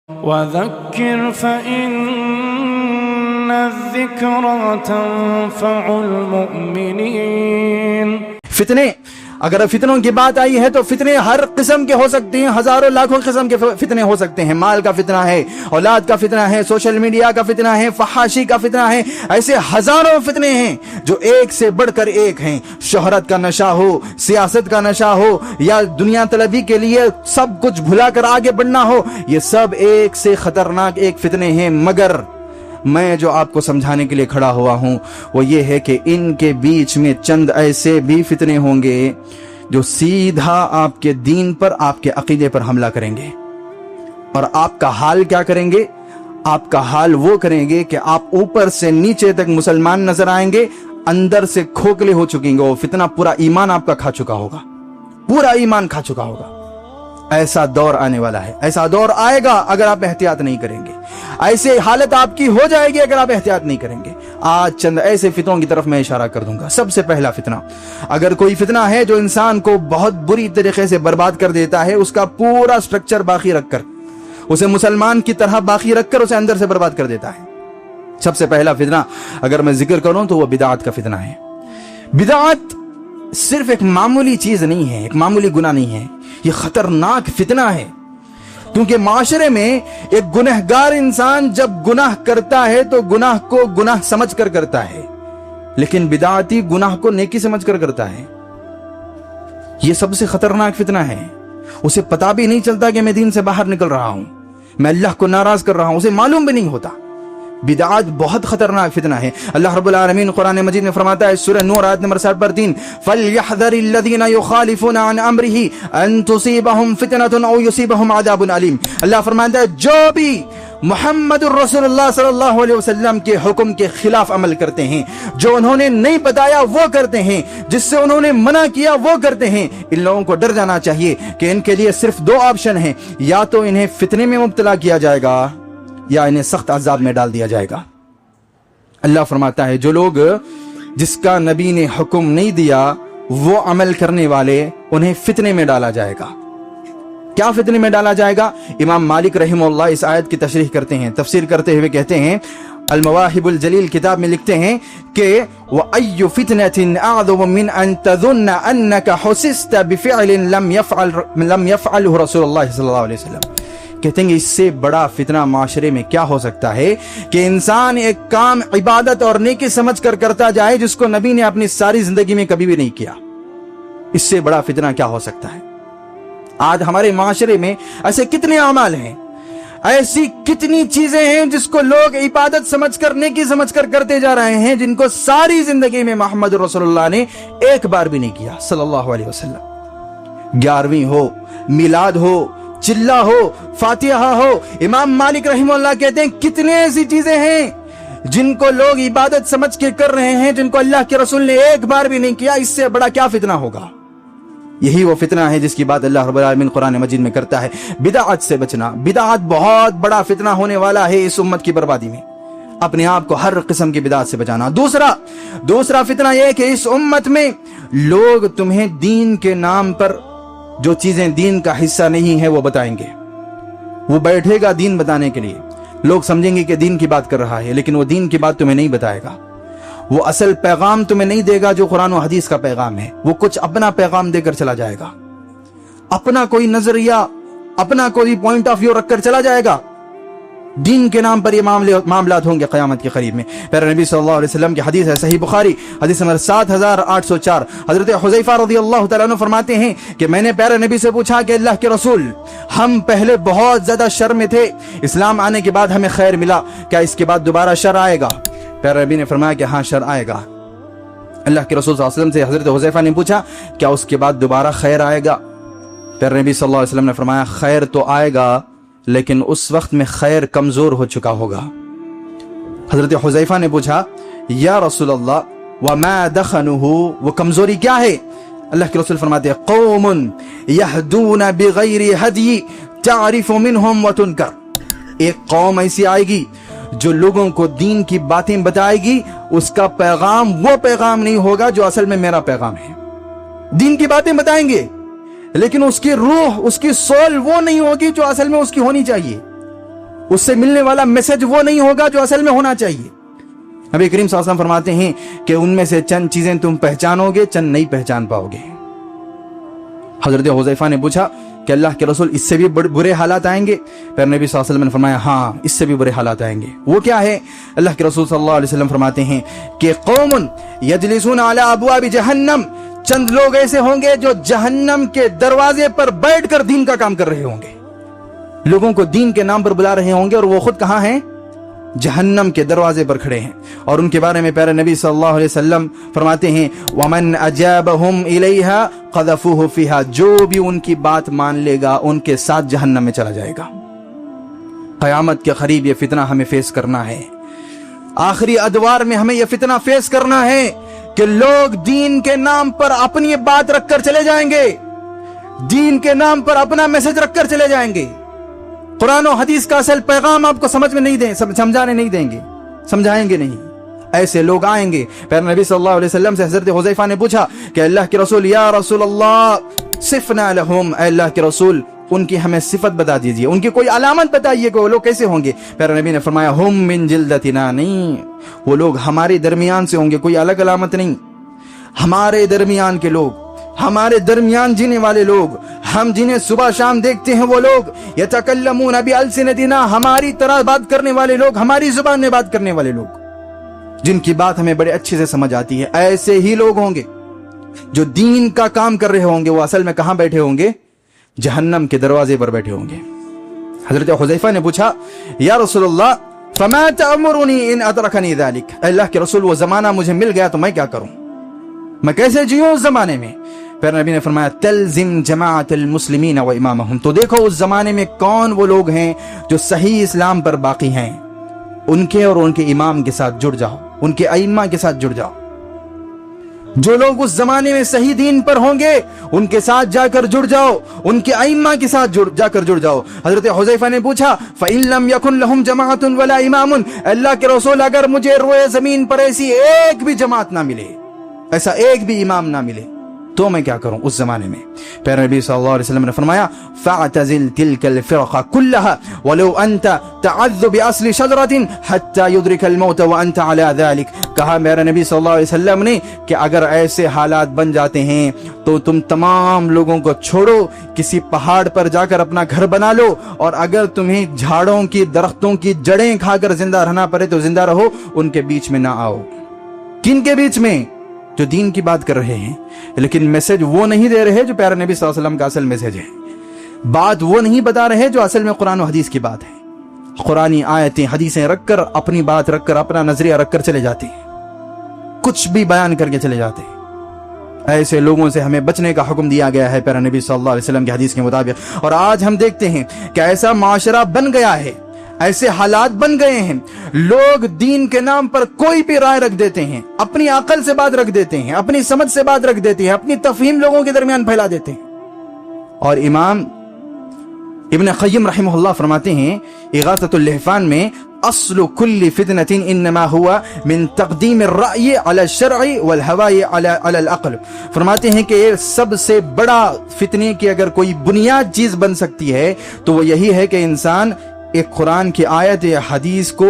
وذكر فإن الذكرى تنفع المؤمنين۔ فتنے، اگر فتنوں کی بات آئی ہے تو فتنے ہر قسم کے ہو سکتے ہیں، ہزاروں لاکھوں قسم کے فتنے ہو سکتے ہیں۔ مال کا فتنہ ہے، اولاد کا فتنہ ہے، سوشل میڈیا کا فتنہ ہے، فحاشی کا فتنہ ہے، ایسے ہزاروں فتنے ہیں جو ایک سے بڑھ کر ایک ہیں۔ شہرت کا نشہ ہو، سیاست کا نشہ ہو، یا دنیا طلبی کے لیے سب کچھ بھلا کر آگے بڑھنا ہو، یہ سب ایک سے خطرناک ایک فتنے ہیں۔ مگر میں جو آپ کو سمجھانے کے لیے کھڑا ہوا ہوں وہ یہ ہے کہ ان کے بیچ میں چند ایسے بھی فتنے ہوں گے جو سیدھا آپ کے دین پر، آپ کے عقیدے پر حملہ کریں گے، اور آپ کا حال کیا کریں گے؟ آپ کا حال وہ کریں گے کہ آپ اوپر سے نیچے تک مسلمان نظر آئیں گے، اندر سے کھوکھلے ہو چکیں گے۔ وہ فتنہ پورا ایمان آپ کا کھا چکا ہوگا، پورا ایمان کھا چکا ہوگا۔ ایسا دور آنے والا ہے، ایسا دور آئے گا اگر آپ احتیاط نہیں کریں گے، ایسے حالت آپ کی ہو جائے گی اگر آپ احتیاط نہیں کریں گے۔ آج چند ایسے فتنوں کی طرف میں اشارہ کر دوں گا۔ سب سے پہلا فتنہ، اگر کوئی فتنہ ہے جو انسان کو بہت بری طریقے سے برباد کر دیتا ہے، اس کا پورا سٹرکچر باقی رکھ کر، اسے مسلمان کی طرح باقی رکھ کر اسے اندر سے برباد کر دیتا ہے، سب سے پہلا فتنہ اگر میں ذکر کروں تو وہ بدعت کا فتنہ ہے۔ بدعت صرف ایک معمولی چیز نہیں ہے، ایک معمولی گناہ نہیں ہے، یہ خطرناک فتنہ ہے۔ کیونکہ معاشرے میں ایک گنہگار انسان جب گناہ کرتا ہے تو گناہ کو گناہ سمجھ کر کرتا ہے، لیکن بدعتی گناہ کو نیکی سمجھ کر کرتا ہے۔ یہ سب سے خطرناک فتنہ ہے۔ اسے پتا بھی نہیں چلتا کہ میں دین سے باہر نکل رہا ہوں، میں اللہ کو ناراض کر رہا ہوں، اسے معلوم بھی نہیں ہوتا۔ بدعات بہت خطرناک فتنہ ہے۔ اللہ رب العالمین قرآن مجید میں فرماتا ہے، سورہ نور آیت نمبر 3، فَلْيَحْذَرِ الَّذِينَ يُخَالِفُونَ عَنْ أَمْرِهِ أَن تُصِيبَهُمْ فِتْنَةٌ أَوْ يُصِيبَهُمْ عَذَابٌ أَلِيمٌ۔ اللہ فرماتا ہے جو بھی محمد الرسول اللہ صلی اللہ علیہ وسلم کے حکم کے خلاف عمل کرتے ہیں، جو انہوں نے نہیں بتایا وہ کرتے ہیں، جس سے انہوں نے منع کیا وہ کرتے ہیں، ان لوگوں کو ڈر جانا چاہیے کہ ان کے لیے صرف دو آپشن ہیں، یا تو انہیں فتنے میں مبتلا کیا جائے گا یا انہیں سخت عذاب میں ڈال دیا جائے گا۔ اللہ فرماتا ہے جو لوگ جس کا نبی نے حکم نہیں دیا وہ عمل کرنے والے، انہیں فتنے میں ڈالا جائے گا۔ کیا فتنے میں ڈالا جائے گا؟ امام مالک رحمہ اللہ اس آیت کی تشریح کرتے ہیں، تفسیر کرتے ہوئے کہتے ہیں، المواہب الجلیل کتاب میں لکھتے ہیں کہ وَأَيُّ فِتْنَةٍ أَعْظَمُ مِنْ أَن تَظُنَّ أَنَّكَ حُسِسْتَ بِفِعْلٍ لَمْ يَفْعَلْهُ رسول اللہ صلی اللہ علیہ وسلم۔ کہتے ہیں کہ اس سے بڑا فتنہ معاشرے میں کیا ہو سکتا ہے کہ انسان ایک کام عبادت اور نیکی سمجھ کر کرتا جائے جس کو نبی نے اپنی ساری زندگی میں کبھی بھی نہیں کیا۔ اس سے بڑا فتنہ کیا ہو سکتا ہے؟ آج ہمارے معاشرے میں ایسے کتنے اعمال ہیں، ایسی کتنی چیزیں ہیں جس کو لوگ عبادت سمجھ کر، نیکی سمجھ کر کرتے جا رہے ہیں، جن کو ساری زندگی میں محمد رسول اللہ نے ایک بار بھی نہیں کیا صلی اللہ علیہ وسلم۔ 11ویں ہو، میلاد ہو، چلہ ہو، فاتحہ ہو، امام مالک رحمہ اللہ کہتے ہیں کتنے ایسی چیزیں ہیں جن کو لوگ عبادت سمجھ کے کر رہے ہیں، جن کو اللہ کے رسول نے ایک بار بھی نہیں کیا۔ اس سے بڑا کیا فتنہ ہوگا؟ یہی وہ فتنہ ہے جس کی بات اللہ رب العالمین قرآن مجید میں کرتا ہے، بدعت سے بچنا۔ بدعت بہت بڑا فتنہ ہونے والا ہے اس امت کی بربادی میں، اپنے آپ کو ہر قسم کی بدعت سے بچانا۔ دوسرا فتنہ یہ کہ اس امت میں لوگ تمہیں دین کے نام پر جو چیزیں دین کا حصہ نہیں ہے وہ بتائیں گے۔ وہ بیٹھے گا دین بتانے کے لیے، لوگ سمجھیں گے کہ دین کی بات کر رہا ہے، لیکن وہ دین کی بات تمہیں نہیں بتائے گا، وہ اصل پیغام تمہیں نہیں دے گا جو قرآن و حدیث کا پیغام ہے، وہ کچھ اپنا پیغام دے کر چلا جائے گا، اپنا کوئی نظریہ، اپنا کوئی پوائنٹ آف ویو رکھ کر چلا جائے گا۔ دین کے نام پر یہ معاملات ہوں گے قیامت کے قریب میں۔ پیارے نبی صلی اللہ علیہ وسلم کی حدیث ہے، صحیح بخاری حدیث نمبر 7804، حضرت حذیفہ رضی اللہ تعالیٰ عنہ فرماتے ہیں کہ میں نے پیارے نبی سے پوچھا کہ اللہ کے رسول، ہم پہلے بہت زیادہ شر میں تھے، اسلام آنے کے بعد ہمیں خیر ملا، کیا اس کے بعد دوبارہ شر آئے گا؟ پیارے نبی نے فرمایا کہ ہاں شر آئے گا۔ اللہ کے رسول صلی اللہ علیہ وسلم سے حضرت حذیفہ نے پوچھا کیا اس کے بعد دوبارہ خیر آئے گا؟ پیارے نبی صلی اللہ علیہ وسلم نے فرمایا خیر تو آئے گا، لیکن اس وقت میں خیر کمزور ہو چکا ہوگا۔ حضرت حذیفہ نے پوچھا یا رسول اللہ وما دخنہ، وہ کمزوری کیا ہے؟ اللہ کے رسول فرماتے ہیں قوم یہدون بغیر ہدی تعرف منہم وتنکر، ایک قوم ایسی آئے گی جو لوگوں کو دین کی باتیں بتائے گی، اس کا پیغام وہ پیغام نہیں ہوگا جو اصل میں میرا پیغام ہے۔ دین کی باتیں بتائیں گے لیکن اس کی روح، اس کی سول وہ نہیں ہوگی جو اصل میں اس کی ہونی چاہیے۔ उससे मिलने वाला मैसेज वो नहीं होगा जो असल में होना चाहिए। नबी करीम सल्लल्लाहु अलैहि वसल्लम फरमाते हैं कि उनमें से चंद चीजें तुम पहचानोगे, चंद नहीं पहचान पाओगे। हजरत हुज़ैफा ने पूछा कि अल्लाह के रसूल इससे भी बुरे हालात आएंगे? फिर नबी सल्लल्लाहु अलैहि वसल्लम ने फरमाया हाँ, इससे भी बुरे हालात आएंगे। वो क्या है? अल्लाह के रसूल सल्लल्लाहु अलैहि वसल्लम फरमाते हैं कि कौमुन यजलिसून अला अबवाबि जहन्नम, चंद लोग ऐसे होंगे जो जहन्नम के दरवाजे पर बैठकर दीन का काम कर रहे होंगे, लोगों को दीन के नाम पर बुला रहे होंगे, और वो खुद कहां हैं? जहन्नम के दरवाजे पर खड़े हैं। और उनके बारे में प्यारे नबी सल्लल्लाहु अलैहि वसल्लम फरमाते हैं वमन अजाबहुम इलैहा क़ज़फ़ूहु फ़ीहा, जो भी उनकी बात मान लेगा उनके साथ जहन्नम में चला जाएगा। क़यामत के करीब ये फितना हमें फेस करना है। आखिरी अदवार में हमें यह फितना फेस करना है कि लोग दीन के नाम पर अपनी बात रखकर चले जाएंगे, दीन के नाम पर अपना मैसेज रखकर चले जाएंगे, कुरान और हदीस का असल पैगाम आपको समझ में नहीं देंगे, समझाने नहीं देंगे, समझाएंगे नहीं। ऐसे लोग आएंगे। प्यारे नबी सल्लल्लाहु अलैहि वसल्लम से हजरत हुज़ैफा ने पूछा कि अल्लाह के रसूल, या रसूल अल्लाह सिफ़ना लहुम, अल्लाह के रसूल उनकी हमें सिफत बता दीजिए, उनकी कोई अलामत बताइए कि वो लोग कैसे होंगे। प्यारे नबी ने फरमाया हुम मिन जिल्दतिना, नहीं, वो लोग हमारे दरमियान से होंगे, कोई अलग अलामत नहीं। हमारे दरमियान के लोग, हमारे दरमियान जीने वाले लोग, हम जिन्हें सुबह शाम देखते हैं वो लोग, यतकल्लमून बिअल्सिनतिना, हमारी तरह बात करने वाले लोग, हमारी जुबान में बात करने वाले लोग, जिनकी बात हमें बड़े अच्छे से समझ आती है। ऐसे ही लोग होंगे जो दीन का काम कर रहे होंगे, वो असल में कहां बैठे होंगे? जहन्नम के दरवाजे पर बैठे होंगे। हजरत हुज़ैफा ने पूछा या रसूलल्लाह फमा तअमुरुनी इन अदरकनी ज़ालिक, अल्लाह के रसूल वो जमाना मुझे मिल गया तो मैं क्या करूं, मैं कैसे जीऊं उस जमाने में? फिर नबी ने फरमाया तल्जिम जमाअतल मुस्लिमीन व इमामहुम, तो देखो उस जमाने में कौन वो लोग हैं जो सही इस्लाम पर बाकी हैं, उनके और उनके इमाम के साथ जुड़ जाओ, उनके अइम्मा के साथ जुड़ जाओ। जो लोग उस जमाने में सही दीन पर होंगे उनके साथ जाकर जुड़ जाओ, उनके अइम्मा के साथ जाकर जुड़ जाओ। हजरत हुज़ैफा ने पूछा फ़इन लम यकुन लहुम जमाअतुन वला इमामुन, अल्लाह के रसूल अगर मुझे रोए जमीन पर ऐसी एक भी जमात ना मिले, ऐसा एक भी इमाम ना मिले, तो मैं क्या करूं उस जमाने में? प्यारे नबी सल्लल्लाहु अलैहि वसल्लम ने फरमाया फ़अतज़िल तिलकल फ़िरक़ा कुल्लहा वलो अंत तअज़्ज़ु बिअस्लि शजरतिन हत्ता युद्रिकल मौत व अंत अला ज़ालिक। कहा मेरे नबी सल्लल्लाहु अलैहि वसल्लम ने कि अगर ऐसे हालात बन जाते हैं तो तुम तमाम लोगों को छोड़ो, किसी पहाड़ पर जाकर अपना घर बना लो, और अगर तुम्हें झाड़ों की, दरख्तों की जड़ें खाकर जिंदा रहना पड़े तो जिंदा रहो, उनके बीच में ना आओ। किन के बीच में? जो दीन की बात कर रहे हैं, लेकिन मैसेज वो नहीं दे रहे जो प्यारे नबी सल्लल्लाहु अलैहि वसल्लम का असल मैसेज है। बात वो नहीं बता रहे जो असल में कुरान और हदीस की बात है। कुरानी आयतें, हदीसें रखकर, अपनी बात रखकर, अपना नजरिया रखकर चले जाते हैं, कुछ भी बयान करके चले जाते हैं। ऐसे लोगों से हमें बचने का हुक्म दिया गया है प्यारे नबी सल्लल्लाहु अलैहि वसल्लम की हदीस के मुताबिक। और आज हम देखते हैं कि ऐसा माशरा बन गया है, ऐसे हालात बन गए हैं, लोग दीन के नाम पर कोई भी राय रख देते हैं, अपनी अकल से बात रख देते हैं, अपनी समझ से बात रख देते हैं, अपनी तफहीम लोगों के दरमियान फैला देते हैं। और इमाम इब्न क़य्यिम रहमहुल्लाह फरमाते हैं इग़ासतुल लहफ़ान में अस्लु कुल्ली फितनतिन इन्नमा हुआ मिन तक़दीम अर्रअय अला शरअ वल हवाय अला अल अक़ल। फरमाते हैं कि सबसे बड़ा फितने की अगर कोई बुनियाद चीज बन सकती है तो वो यही है कि इंसान एक कुरान की आयत या हदीस को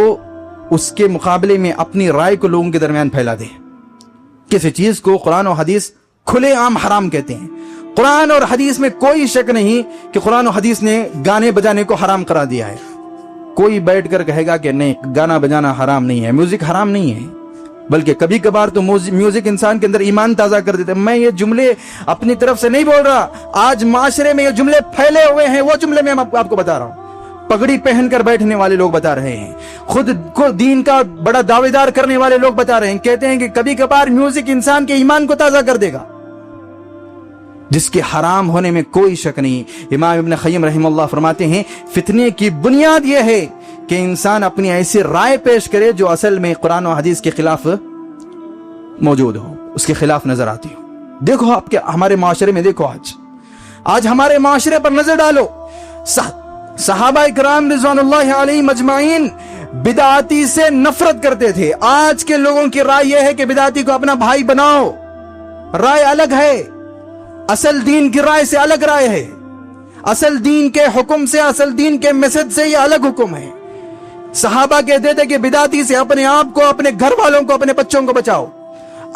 उसके मुकाबले में अपनी राय को लोगों के दरमियान फैला दे। किसी चीज को कुरान और हदीस खुले आम हराम कहते हैं। कुरान और हदीस में कोई शक नहीं कि कुरान और हदीस ने गाने बजाने को हराम करा दिया है। कोई बैठकर कहेगा कि नहीं, गाना बजाना हराम नहीं है, म्यूजिक हराम नहीं है, बल्कि कभी कभार तो म्यूजिक इंसान के अंदर ईमान ताजा कर देते हैं। मैं ये जुमले अपनी तरफ से नहीं बोल रहा, आज माशरे में ये जुमले फैले हुए हैं, वो जुमले मैं आपको बता रहा हूं। पगड़ी पहनकर बैठने वाले लोग बता रहे हैं, खुद को दीन का बड़ा दावेदार करने वाले लोग बता रहे हैं, कहते हैं कि कभी कभार म्यूजिक इंसान के ईमान को ताजा कर देगा, जिसके हराम होने में कोई शक नहीं। इमाम इब्न क़य्यिम रहमहुल्लाह फरमाते हैं फितने की बुनियाद यह है कि इंसान अपनी ऐसी राय पेश करे जो असल में कुरान और हदीस के खिलाफ मौजूद हो, उसके खिलाफ नजर आती हो। देखो आपके हमारे माशरे में, देखो आज हमारे माशरे पर नजर डालो, सहाबा इकराम रिज़वानुल्लाहि अलैहिम अजमाइन बिदाती से नफरत करते थे। आज के लोगों की राय यह है कि बिदाती को अपना भाई बनाओ, राय अलग है, असल दीन की राय से अलग राय है, असल दीन के हुक्म से, असल दीन के मैसेज से यह अलग हुक्म है। صحابہ کہتے تھے کہ بدعتی سے اپنے آپ کو, اپنے گھر والوں کو, اپنے بچوں کو بچاؤ.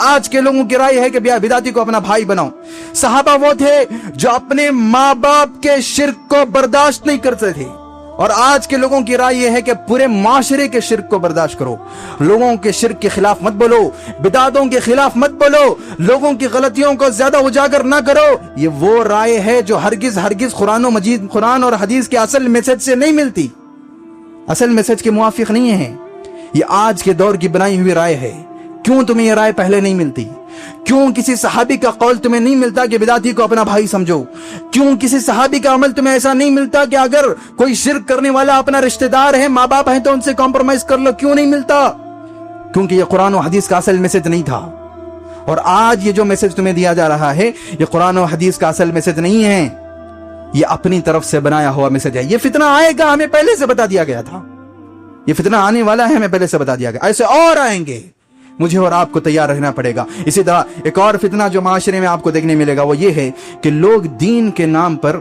آج کے لوگوں کی رائے ہے کہ بدعتی کو اپنا بھائی بناؤ. صحابہ وہ تھے جو اپنے ماں باپ کے شرک کو برداشت نہیں کرتے تھے, اور آج کے لوگوں کی رائے یہ ہے کہ پورے معاشرے کے شرک کو برداشت کرو. لوگوں کے شرک کے خلاف مت بولو, بدعتوں کے خلاف مت بولو, لوگوں کی غلطیوں کو زیادہ اجاگر نہ کرو. یہ وہ رائے ہے جو ہرگز قرآن اور حدیث کے اصل میسج سے نہیں ملتی, اصل میسج کے موافق نہیں ہے. یہ آج کے دور کی بنائی ہوئی رائے ہے. کیوں تمہیں یہ رائے پہلے نہیں ملتی؟ کیوں کسی صحابی کا قول تمہیں نہیں ملتا کہ بدعتی کو اپنا بھائی سمجھو؟ کیوں کسی صحابی کا عمل تمہیں ایسا نہیں ملتا کہ اگر کوئی شرک کرنے والا اپنا رشتہ دار ہے, ماں باپ ہیں, تو ان سے کمپرومائز کر لو؟ کیوں نہیں ملتا؟ کیونکہ یہ قرآن و حدیث کا اصل میسج نہیں تھا. اور آج یہ جو میسج تمہیں دیا جا رہا ہے یہ قرآن و حدیث کا اصل میسج نہیں ہے, یہ اپنی طرف سے بنایا ہوا میسج ہے. یہ فتنہ آئے گا, ہمیں پہلے سے بتا دیا گیا تھا. یہ فتنہ آنے والا ہے, ہمیں پہلے سے بتا دیا گیا. ایسے اور آئیں گے, مجھے اور آپ کو تیار رہنا پڑے گا. اسی طرح ایک اور فتنہ جو معاشرے میں آپ کو دیکھنے ملے گا وہ یہ ہے کہ لوگ دین کے نام پر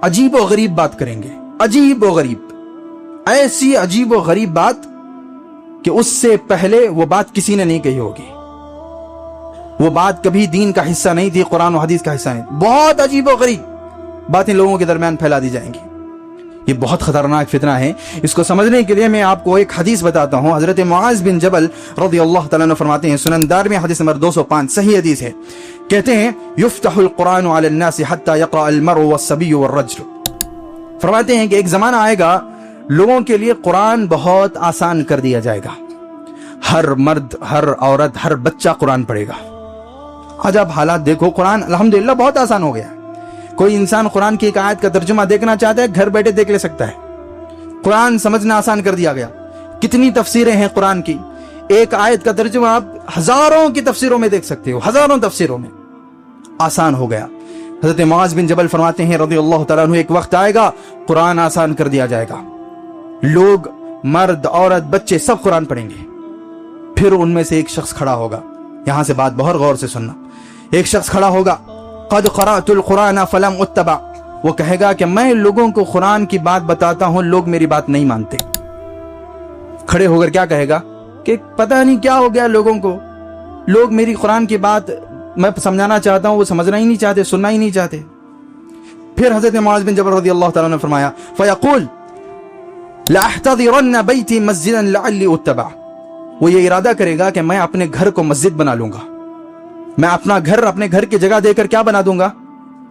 عجیب و غریب بات کریں گے. عجیب و غریب, ایسی عجیب و غریب بات کہ اس سے پہلے وہ بات کسی نے نہیں کہی ہوگی. وہ بات کبھی دین کا حصہ نہیں تھی, قرآن و حدیث کا حصہ نہیں. بہت عجیب و غریب باتیں لوگوں کے درمیان پھیلا دی جائیں گی. یہ بہت خطرناک فتنہ ہے. اس کو سمجھنے کے لیے میں آپ کو ایک حدیث بتاتا ہوں. حضرت معاذ بن جبل رضی اللہ تعالیٰ عنہ فرماتے ہیں, سنن دارمی حدیث نمبر 205, صحیح حدیث ہے. کہتے ہیں یفتح القرآن علی الناس حتی یقرأ المرء والصبی والرجل. فرماتے ہیں کہ ایک زمانہ آئے گا لوگوں کے لیے قرآن بہت آسان کر دیا جائے گا. ہر مرد, ہر عورت, ہر بچہ قرآن پڑھے گا. آج آپ حالات دیکھو, قرآن الحمدللہ بہت آسان ہو گیا. کوئی انسان قرآن کی ایک آیت کا ترجمہ دیکھنا چاہتا ہے, گھر بیٹھے دیکھ لے سکتا ہے. قرآن سمجھنا آسان کر دیا گیا. کتنی تفسیریں ہیں قرآن کی, ایک آیت کا ترجمہ آپ ہزاروں کی تفسیروں میں دیکھ سکتے ہو, ہزاروں تفسیروں میں. آسان ہو گیا. حضرت معاذ بن جبل فرماتے ہیں رضی اللہ تعالیٰ عنہ, ایک وقت آئے گا قرآن آسان کر دیا جائے گا. لوگ, مرد, عورت, بچے سب قرآن پڑھیں گے. پھر ان میں سے ایک شخص کھڑا ہوگا, یہاں سے بات بہت غور سے سننا. ایک شخص کھڑا ہوگا, قد قرأت القرآن فلم اتبع. وہ کہے گا کہ میں لوگوں کو قرآن کی بات بتاتا ہوں, لوگ میری بات نہیں مانتے. کھڑے ہو کر کیا کہے گا کہ پتہ نہیں کیا ہو گیا لوگوں کو, لوگ میری قرآن کی بات میں سمجھانا چاہتا ہوں, وہ سمجھنا ہی نہیں چاہتے, سننا ہی نہیں چاہتے. پھر حضرت معاذ بن جبل رضی اللہ تعالیٰ نے فرمایا, فیقول لأحتضرن بیتی مسجدا لعلی اتبع. وہ یہ ارادہ کرے گا کہ میں اپنے گھر کو مسجد بنا لوں گا. میں اپنا گھر, اپنے گھر کی جگہ دے کر کیا بنا دوں گا؟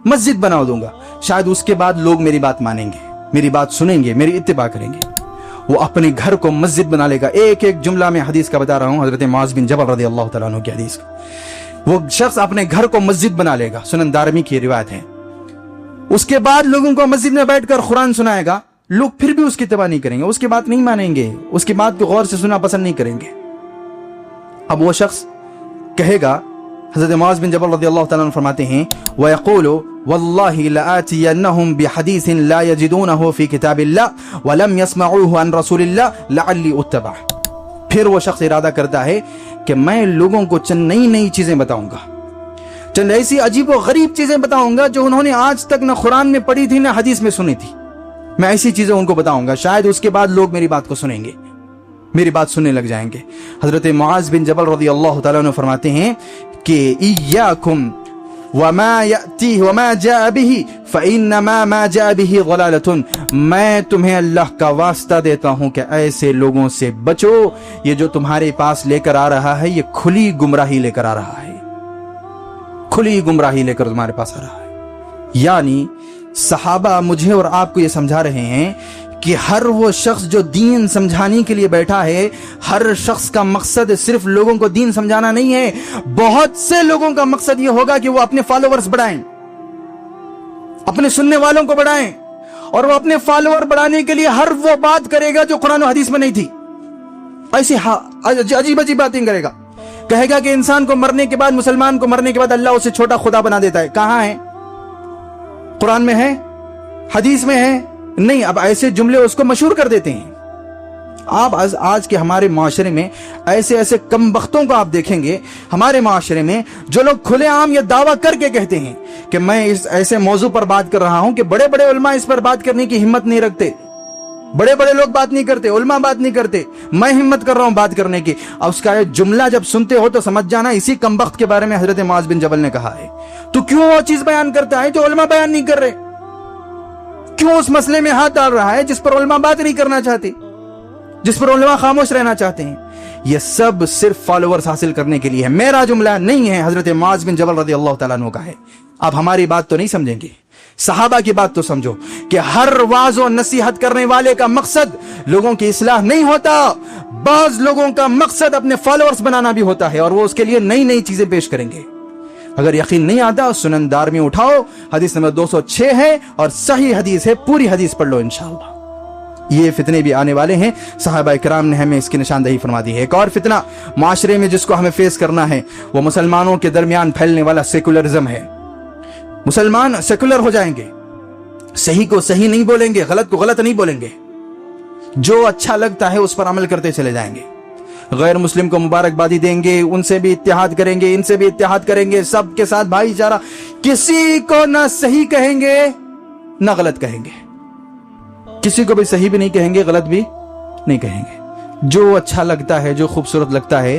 مسجد بنا دوں گا. شاید اس کے بعد لوگ میری بات مانیں گے, میری بات سنیں گے, میری اتباع کریں گے. وہ اپنے گھر کو مسجد بنا لے گا. ایک ایک جملہ میں حدیث کا بتا رہا ہوں, حضرت معاذ بن جبل رضی اللہ تعالیٰ عنہ کی حدیث کا. وہ شخص اپنے گھر کو مسجد بنا لے گا, سنن دارمی کی روایت ہے. اس کے بعد لوگوں کو مسجد میں بیٹھ کر قرآن سنائے گا. لوگ پھر بھی اس کی اتباع نہیں کریں گے, اس کی بات نہیں مانیں گے, اس کی بات کو غور سے سننا پسند نہیں کریں گے. اب وہ شخص کہے گا, حضرت معاذ بن جبل رضی اللہ تعالیٰ عنہ فرماتے ہیں, وَيَقُولُ وَاللَّهِ لَآتِيَنَّهُمْ بِحَدِيثٍ لَا يَجِدُونَهُ فِي كِتَابِ اللَّهِ وَلَمْ يَسْمَعُوهُ عَنْ رَسُولِ اللَّهِ لَعَلِّي أُتَّبَعُ. پھر وہ شخص ارادہ کرتا ہے کہ میں لوگوں کو چند نئی نئی چیزیں بتاؤں گا, چند ایسی عجیب و غریب چیزیں بتاؤں گا جو انہوں نے آج تک نہ قرآن میں پڑھی تھی نہ حدیث میں سنی تھی. میں ایسی چیزیں ان کو بتاؤں گا, شاید اس کے بعد لوگ میری بات کو سنیں گے, میری بات سننے لگ جائیں گے. حضرت معاذ بن جبل رضی اللہ تعالیٰ عنہ فرماتے ہیں کہ ایاکم وما جاء به فانما ما جاء به ضلالۃ. میں تمہیں اللہ کا واسطہ دیتا ہوں کہ ایسے لوگوں سے بچو, یہ جو تمہارے پاس لے کر آ رہا ہے یہ کھلی گمراہی لے کر آ رہا ہے, کھلی گمراہی لے کر تمہارے پاس آ رہا ہے. یعنی صحابہ مجھے اور آپ کو یہ سمجھا رہے ہیں کہ ہر وہ شخص جو دین سمجھانے کے لیے بیٹھا ہے, ہر شخص کا مقصد صرف لوگوں کو دین سمجھانا نہیں ہے. بہت سے لوگوں کا مقصد یہ ہوگا کہ وہ اپنے فالوورز بڑھائیں, اپنے سننے والوں کو بڑھائیں, اور وہ اپنے فالوور بڑھانے کے لیے ہر وہ بات کرے گا جو قرآن و حدیث میں نہیں تھی. ایسی عجیب عجیب باتیں کرے گا. کہے گا کہ انسان کو مرنے کے بعد, مسلمان کو مرنے کے بعد اللہ اسے چھوٹا خدا بنا دیتا ہے. کہاں ہے؟ قرآن میں ہے؟ حدیث میں ہے؟ نہیں. اب ایسے جملے اس کو مشہور کر دیتے ہیں. آپ آج کے ہمارے معاشرے میں ایسے ایسے کم بختوں کو آپ دیکھیں گے ہمارے معاشرے میں, جو لوگ کھلے عام یہ دعویٰ کر کے کہتے ہیں کہ میں اس ایسے موضوع پر بات کر رہا ہوں کہ بڑے بڑے علماء اس پر بات کرنے کی ہمت نہیں رکھتے. बड़े बड़े लोग बात नहीं करते, उलमा बात नहीं करते, मैं हिम्मत कर रहा हूं बात करने की। और उसका ये जुमला जब सुनते हो तो समझ जाना इसी कमबख्त के बारे में हजरत मुआज़ बिन जबल ने कहा है। तो क्यों वो चीज बयान करता है जो उलमा बयान नहीं कर रहे? क्यों उस मसले में हाथ डाल रहा है जिस पर उलमा बात नहीं करना चाहते, जिस पर उलमा खामोश रहना चाहते हैं? यह सब सिर्फ फॉलोअर्स हासिल करने के लिए है। मेरा जुमला नहीं है, हजरत मुआज़ बिन जबल रज़ी अल्लाह तआला अन्हु का है। आप हमारी बात तो नहीं समझेंगे, सहाबा की बात तो समझो कि हर वाज और नसीहत करने वाले का मकसद लोगों की इस्लाह नहीं होता। बाज लोगों का मकसद अपने फॉलोअर्स बनाना भी होता है और वो उसके लिए नई नई चीजें पेश करेंगे। अगर यकीन नहीं आता सुनन दारमी उठाओ, हदीस नंबर 206 है और सही हदीस है, पूरी हदीस पढ़ लो इंशाअल्लाह। ये फितने भी आने वाले हैं, सहाबा किराम ने हमें इसकी निशानदही फरमा दी है। एक और फितना माशरे में जिसको हमें फेस करना है वो मुसलमानों के दरमियान फैलने वाला सेकुलरिज्म है। मुसलमान सेकुलर हो जाएंगे, सही को सही नहीं बोलेंगे, गलत को गलत नहीं बोलेंगे, जो अच्छा लगता है उस पर अमल करते चले जाएंगे। गैर मुस्लिम को मुबारकबादी देंगे, उनसे भी इत्तेहाद करेंगे, इनसे भी इत्तेहाद करेंगे, सबके साथ भाईचारा, किसी को ना सही कहेंगे ना गलत कहेंगे, किसी को भी सही भी नहीं कहेंगे, गलत भी नहीं कहेंगे। जो अच्छा लगता है, जो खूबसूरत लगता है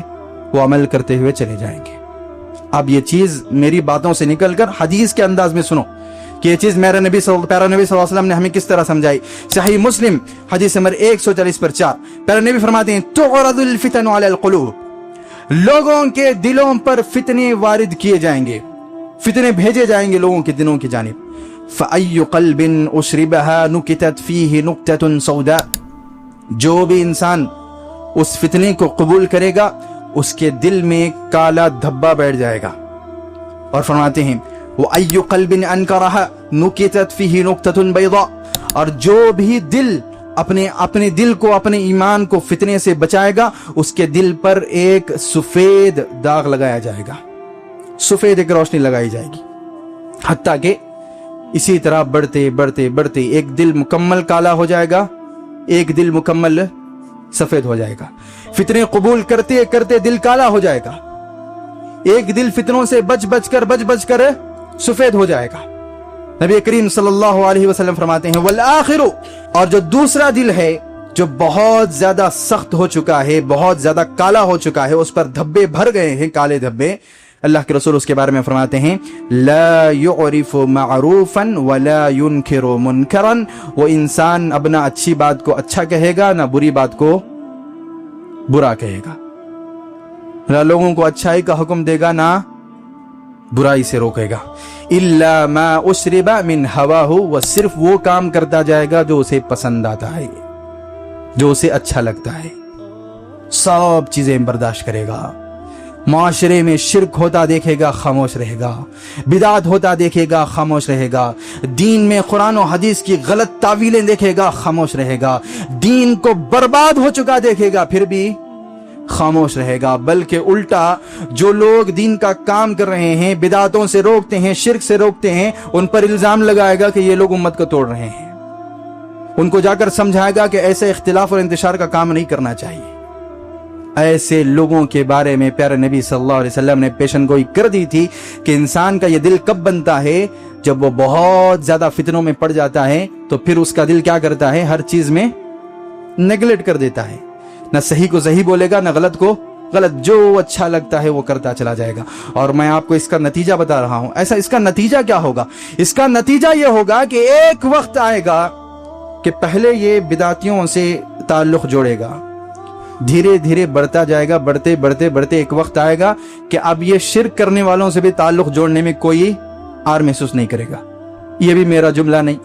वो अमल करते हुए चले जाएंगे। अब ये चीज मेरी बातों से निकलकर हदीस के अंदाज में सुनो कि ये चीज प्यारा नबी सल्लल्लाहु अलैहि वसल्लम ने हमें किस तरह समझाई। सही मुस्लिम हदीस नंबर 140 पर 4 प्यारा नबी फरमाते हैं, तुअरदुल फितनु अलल कुलूब, लोगों के दिलों पर फितने वारिद किए जाएंगे, फितने भेजे जाएंगे लोगों के दिलों की जानिब। फ़अय्यु क़ल्बिन उशरिबहा नुकितत फीहि नुक्ततुन सौदा, जो भी इंसान उस फितने को कबूल करेगा उसके दिल में काला धब्बा बैठ जाएगा। और फरमाते हैं वो अय्यु क़ल्बिन अनकरहा नुकितत फीहि नुक्ततुन बैदा, और जो भी दिल अपने दिल को, अपने ईमान को फितने से बचाएगा उसके दिल पर एक सफेद दाग लगाया जाएगा, सफेद एक रोशनी लगाई जाएगी। हत्ता के इसी तरह बढ़ते बढ़ते बढ़ते एक दिल मुकम्मल काला हो जाएगा, एक दिल मुकम्मल सफेद हो जाएगा। फितने कबूल करते करते दिल काला हो जाएगा, एक दिल फितनों से बच बच कर सफेद हो जाएगा। नबी करीम सल्लल्लाहु अलैहि वसल्लम फरमाते हैं वल आखिरु, और जो दूसरा दिल है जो बहुत ज्यादा सख्त हो चुका है, बहुत ज्यादा काला हो चुका है, उस पर धब्बे भर गए हैं, काले धब्बे, अल्लाह के रसूल उसके बारे में फरमाते हैं ला युरिफु मअरूफन वला युनकिरु मुनकरन, वो इंसान अब ना अच्छी बात को अच्छा कहेगा ना बुरी बात को बुरा कहेगा, ना लोगों को अच्छाई का हुक्म देगा ना बुराई से रोकेगा। इल्ला मा उशरिबा मिन हवाहु, वह सिर्फ वो काम करता जाएगा जो उसे पसंद आता है, जो उसे अच्छा लगता है, सब चीजें बर्दाश्त करेगा। माशरे में शिर्क होता देखेगा खामोश रहेगा, बिदात होता देखेगा खामोश रहेगा, दीन में कुरान और हदीस की गलत तावीलें देखेगा खामोश रहेगा, दीन को बर्बाद हो चुका देखेगा फिर भी खामोश रहेगा। बल्कि उल्टा जो लोग दीन का काम कर रहे हैं, बिदातों से रोकते हैं, शिर्क से रोकते हैं, उन पर इल्जाम लगाएगा कि ये लोग उम्मत को तोड़ रहे हैं, उनको जाकर समझाएगा कि ऐसे इख्तिलाफ और इंतशार का काम नहीं करना चाहिए। ऐसे लोगों के बारे में प्यारे नबी सल्लल्लाहु अलैहि वसल्लम ने पेशनगोई कर दी थी कि इंसान का यह दिल कब बनता है, जब वो बहुत ज्यादा फितनों में पड़ जाता है तो फिर उसका दिल क्या करता है, हर चीज में नेगलेक्ट कर देता है, ना सही को सही बोलेगा ना गलत को गलत, जो अच्छा लगता है वो करता चला जाएगा। और मैं आपको इसका नतीजा बता रहा हूं। ऐसा इसका नतीजा क्या होगा? इसका नतीजा यह होगा कि एक वक्त आएगा कि पहले ये बिदातियों से ताल्लुक जोड़ेगा, धीरे धीरे बढ़ता जाएगा, बढ़ते बढ़ते बढ़ते एक वक्त आएगा कि अब ये शिर्क करने वालों से भी ताल्लुक जोड़ने में कोई आर महसूस नहीं करेगा। ये भी मेरा जुमला नहीं,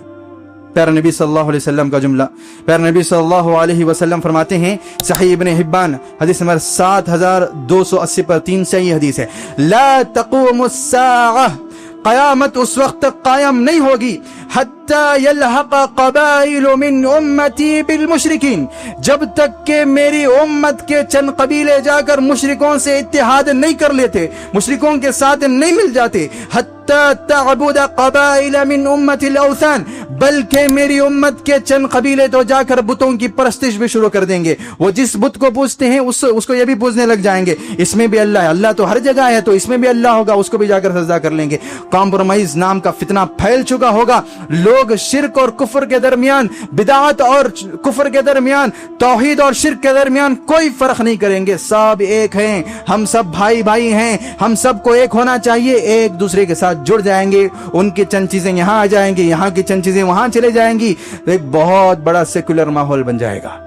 प्यारे नबी सल्लल्लाहु अलैहि वसल्लम का जुमला। प्यारे नबी सल्लल्लाहु अलैहि वसल्लम फरमाते हैं, सही इब्न हिब्बान हदीस नंबर 7280 पर 3 सही हदीस है, ला तक़ूमुस्साअह, क़यामत उस वक्त तक कायम नहीं होगी, हत्ता यलहक़ क़बाइलु मिन उम्मती बिल मुशरिकीन, जब तक के मेरी उम्मत के चंद कबीले जाकर मुशरिकों से इत्तेहाद नहीं कर लेते, मुशरिकों के साथ नहीं मिल जाते, हत्ता तअबुद क़बाइल मिन उम्मतिल औसान, बल्कि मेरी उम्मत के चंद कबीले तो जाकर बुतों की परस्तिश भी शुरू कर देंगे। वो जिस बुत को पूजते हैं उसको ये भी पूजने लग जाएंगे, इसमें भी अल्लाह है, अल्लाह तो हर जगह है तो इसमें भी अल्लाह होगा, उसको भी जाकर सजदा कर लेंगे। कॉम्प्रोमाइज नाम का फितना फैल चुका होगा, लोग लोग शिर्क और कुफ्र के दरमियान, बिदात और कुफ्र के दरमियान, तौहीद और शिर्क के दरमियान कोई फर्क नहीं करेंगे। सब एक हैं, हम सब भाई भाई हैं, हम सबको एक होना चाहिए, एक दूसरे के साथ जुड़ जाएंगे। उनकी चंद चीजें यहाँ आ जाएंगी, यहाँ की चंद चीजें वहां चले जाएंगी, तो एक बहुत बड़ा सेकुलर माहौल बन जाएगा।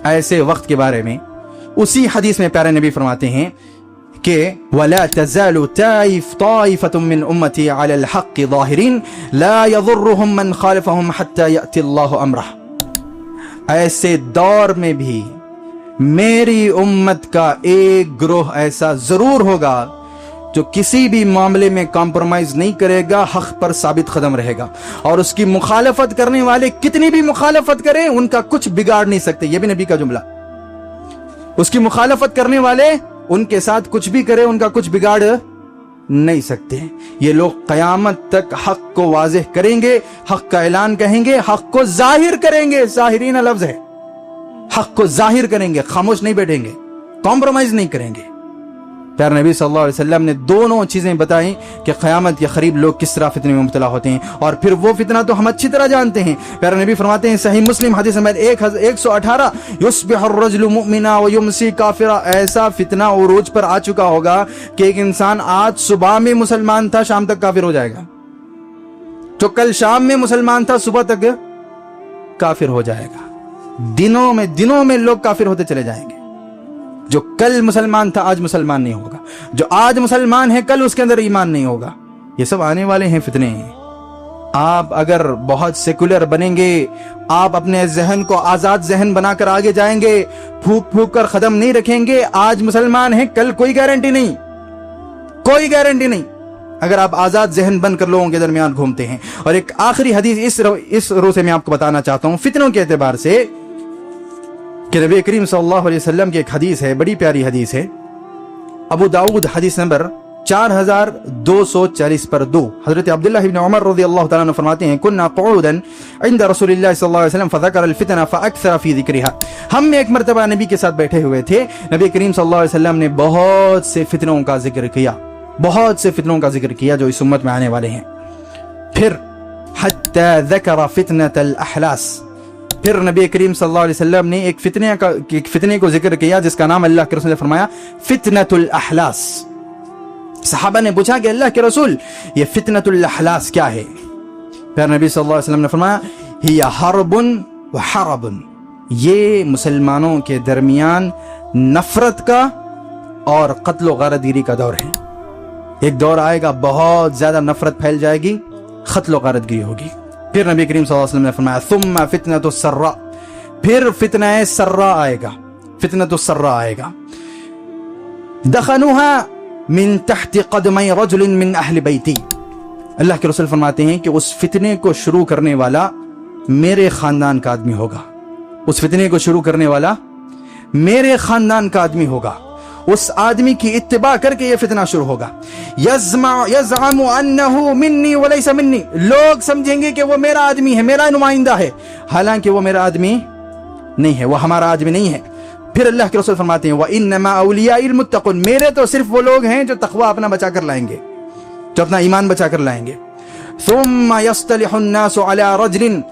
ऐसे वक्त के बारे में उसी हदीस में प्यारे नबी फरमाते हैं कि वला तज़ालु ताइफ़तुम मिन उम्मती अलल हक़्क़ि ज़ाहिरीन ला यज़ुर्रुहुम मन ख़ालफ़हुम हत्ता यअति अल्लाहु अम्रह। ऐसे दौर में भी मेरी उम्मत का एक ग्रोह ऐसा जरूर होगा जो किसी भी मामले में कॉम्प्रोमाइज नहीं करेगा, हक़ पर साबित कदम रहेगा, और उसकी मुखालफत करने वाले कितनी भी मुखालफत करें उनका कुछ बिगाड़ नहीं सकते। यह भी नबी का जुमला। उसकी मुखालफत करने वाले उनके साथ कुछ भी करे, उनका कुछ बिगाड़ नहीं सकते। ये लोग क़यामत तक हक को वाज़ेह करेंगे, हक का ऐलान कहेंगे, हक को जाहिर करेंगे। जाहिरीन लफ्ज है, हक को जाहिर करेंगे, खामोश नहीं बैठेंगे, कॉम्प्रोमाइज नहीं करेंगे। प्यारे नबी सल्लल्लाहु अलैहि वसल्लम ने दोनों चीजें बताई कि क़यामत के करीब लोग किस तरह फितने में मुब्तला होते हैं, और फिर वो फितना तो हम अच्छी तरह जानते हैं। प्यारे नबी फरमाते हैं सही मुस्लिम हदीस नंबर 118, युस्बिहु अर्रजुलु मुमिना व युमसी काफिरा। ऐसा फितना उरूज पर आ चुका होगा कि एक इंसान आज सुबह में मुसलमान था, शाम तक काफिर हो जाएगा। जो कल शाम में मुसलमान था, सुबह तक काफिर हो जाएगा। दिनों में लोग काफिर होते चले जाएंगे। जो कल मुसलमान था आज मुसलमान नहीं होगा, जो आज मुसलमान है कल उसके अंदर ईमान नहीं होगा। ये सब आने वाले हैं फितने। आप अगर बहुत सेकुलर बनेंगे, आप अपने जहन को आजाद जहन बनाकर आगे जाएंगे, फूक फूक कर कदम नहीं रखेंगे, आज मुसलमान है कल कोई गारंटी नहीं, कोई गारंटी नहीं, अगर आप आजाद जहन बनकर लोगों के दरमियान घूमते हैं। और एक आखिरी हदीस इस रो से मैं आपको बताना चाहता हूं फितनों के एतबार से, कि नबी करीम सल्लल्लाहु अलैहि वसल्लम की एक हदीस है, बड़ी प्यारी हदीस है। अबू दाऊद हदीस नंबर 4240 पर 2, हजरत अब्दुल्लाह इब्न उमर रज़ियल्लाहु तआला अन्हु फरमाते हैं कुन्ना क़ुऊदन इंद रसूलिल्लाह सल्लल्लाहु अलैहि वसल्लम फ़ज़करा अल-फ़ितना फ़अक्सरा फ़ी ज़िक्रिहा। हम एक मर्तबा नबी के साथ बैठे हुए थे, नबी करीम सल्लल्लाहु अलैहि वसल्लम ने बहुत से फितनों का जिक्र किया, बहुत से फितनों का जिक्र किया जो इस उम्मत में आने वाले हैं। फिर हत्ता ज़करा फ़ितनतल अहलास, फिर नबी करीम सल्लल्लाहु अलैहि वसल्लम ने एक फितने को जिक्र किया जिसका नाम अल्लाह के रसूल ने फरमाया फितनतुल अहलास। सहाबा ने पूछा कि अल्लाह के रसूल ये फितनतुल अहलास क्या है? फिर नबी सल्लल्लाहु अलैहि वसल्लम ने फरमाया हिया हरबुन व हरबुन, ये मुसलमानों के दरमियान नफरत का और कत्ल व गारतगिरी का दौर है। एक दौर आएगा बहुत ज्यादा नफरत फैल जाएगी, कत्ल व गारतगिरी होगी। फिर नबी करीम सल्लल्लाहु अलैहि वसल्लम ने फरमाया सुम्मा फितनतुस सर्रा, फिर फितना सर्रा आएगा, फितनतुस सर्रा आएगा। दखनुहा मिन तहत कदमई रजुलिन मिन अहल बैती, अल्लाह के रसूल फरमाते हैं कि उस फितने को शुरू करने वाला मेरे खानदान का आदमी होगा, उस फितने को शुरू करने वाला मेरे खानदान का आदमी होगा, उस आदमी की इत्तिबा करके ये फितना शुरू होगा। यज़अमु अन्नहु मिन्नी व लैसा मिन्नी, लोग समझेंगे कि वो मेरा आदमी है, मेरा नुमाइंदा है, हालांकि वो मेरा आदमी नहीं है, वो हमारा आदमी नहीं है। फिर अल्लाह के रसूल फरमाते हैं व इन्नमा औलियाइल मुत्तक़ून, मेरे तो सिर्फ वो लोग हैं जो तक़वा अपना बचा कर लाएंगे, जो अपना ईमान बचा कर लाएंगे। सुम्मा यस्तलिहु अन्नासु अला रजलिन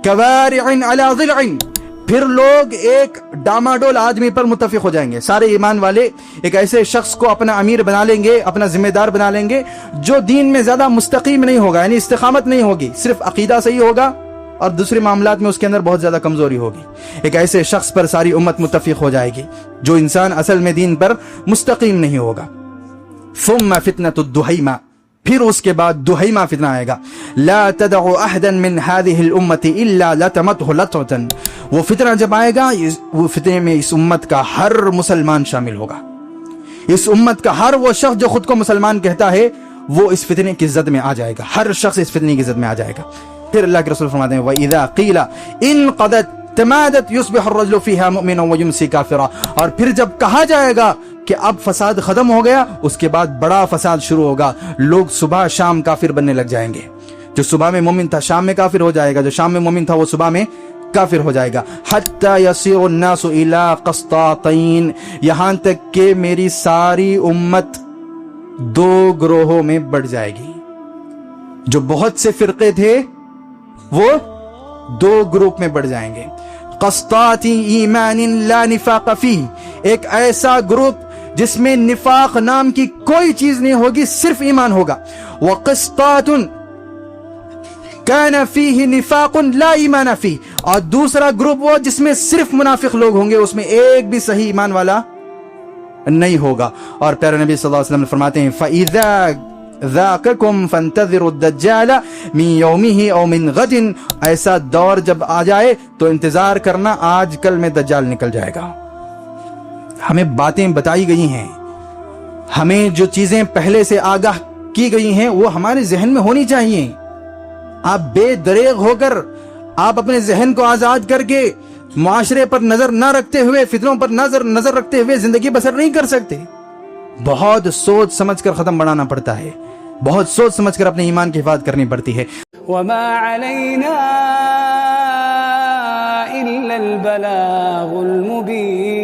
कवारिइन अला ज़िलइन, फिर लोग एक डामाडोल आदमी पर मुत्तफिक हो जाएंगे, सारे ईमान वाले एक ऐसे शख्स को अपना अमीर बना लेंगे, अपना जिम्मेदार बना लेंगे, जो दीन में ज्यादा मुस्तकीम नहीं होगा, यानी इस्तिकामत नहीं होगी, सिर्फ अकीदा सही होगा और दूसरे मामलात में उसके अंदर बहुत ज्यादा कमजोरी होगी। एक ऐसे शख्स पर सारी उम्मत मुत्तफिक हो जाएगी, जो इंसान असल में दीन पर मुस्तकीम नहीं होगा। सुम्मा फितनतुद दुहैमा, फिर उसके बाद दुहैमा फितना आएगा। ला तदउ अहदन मिन हादिहिल उम्मति इल्ला लतमतहु लतअतन, वो फितना जब आएगा, वो फितने में इस उम्मत का हर मुसलमान शामिल होगा, इस उम्मत का हर वो शख्स जो खुद को मुसलमान कहता है वो इस फितने की जद में आ जाएगा, हर शख्स इस फितने की जद में आ जाएगा। फिर अल्लाह के रसूल फरमाते हैं व इज़ा क़ीला इनक़दत तमादत युस्बिहु अर्रजुलु फ़ीहा मुमिनन व युमसी काफ़िरा, और फिर जब कहा जाएगा कि अब फसाद खत्म हो गया, उसके बाद बड़ा फसाद शुरू होगा, लोग सुबह शाम काफिर बनने लग जाएंगे। जो सुबह में मोमिन था शाम में काफिर हो जाएगा, जो शाम में मोमिन था वो सुबह में काफिर हो जाएगा। हत्ता यसीरु अन्नासु इला क़स्तातैन, यहां तक कि मेरी सारी उम्मत दो ग्रोहों में बढ़ जाएगी। जो बहुत से फिरके थे وہ دو گروپ میں بڑھ جائیں گے. قسطات ایمان لا نفاق فیہ، ایک ایسا گروپ جس میں نفاق نام کی کوئی چیز نہیں ہوگی، صرف ایمان ہوگا. وقسطات کان فیہ نفاق لا ایمان فیہ، اور دوسرا گروپ وہ جس میں صرف منافق لوگ ہوں گے، اس میں ایک بھی صحیح ایمان والا نہیں ہوگا. اور پیارے نبی صلی اللہ علیہ وسلم فرماتے ہیں فَإِذَا ذَاقَكُمْ فَانْتَظِرُوا الدَّجَّالَ مِنْ يَوْمِهِ أَوْ مِنْ غَدٍ، ایسا دور جب آ جائے تو انتظار کرنا، آج کل میں دجال نکل جائے گا. ہمیں باتیں بتائی گئی ہیں، ہمیں جو چیزیں پہلے سے آگاہ کی گئی ہیں وہ ہمارے ذہن میں ہونی چاہیے. آپ بے دریغ ہو کر، آپ اپنے ذہن کو آزاد کر کے معاشرے پر نظر نہ رکھتے ہوئے، فتنوں پر نظر رکھتے ہوئے زندگی بسر نہیں کر سکتے. بہت سوچ سمجھ کر قدم بڑھانا پڑتا ہے، بہت سوچ سمجھ کر اپنے ایمان کی حفاظت کرنی پڑتی ہے. وما علينا إلا البلاغ المبين.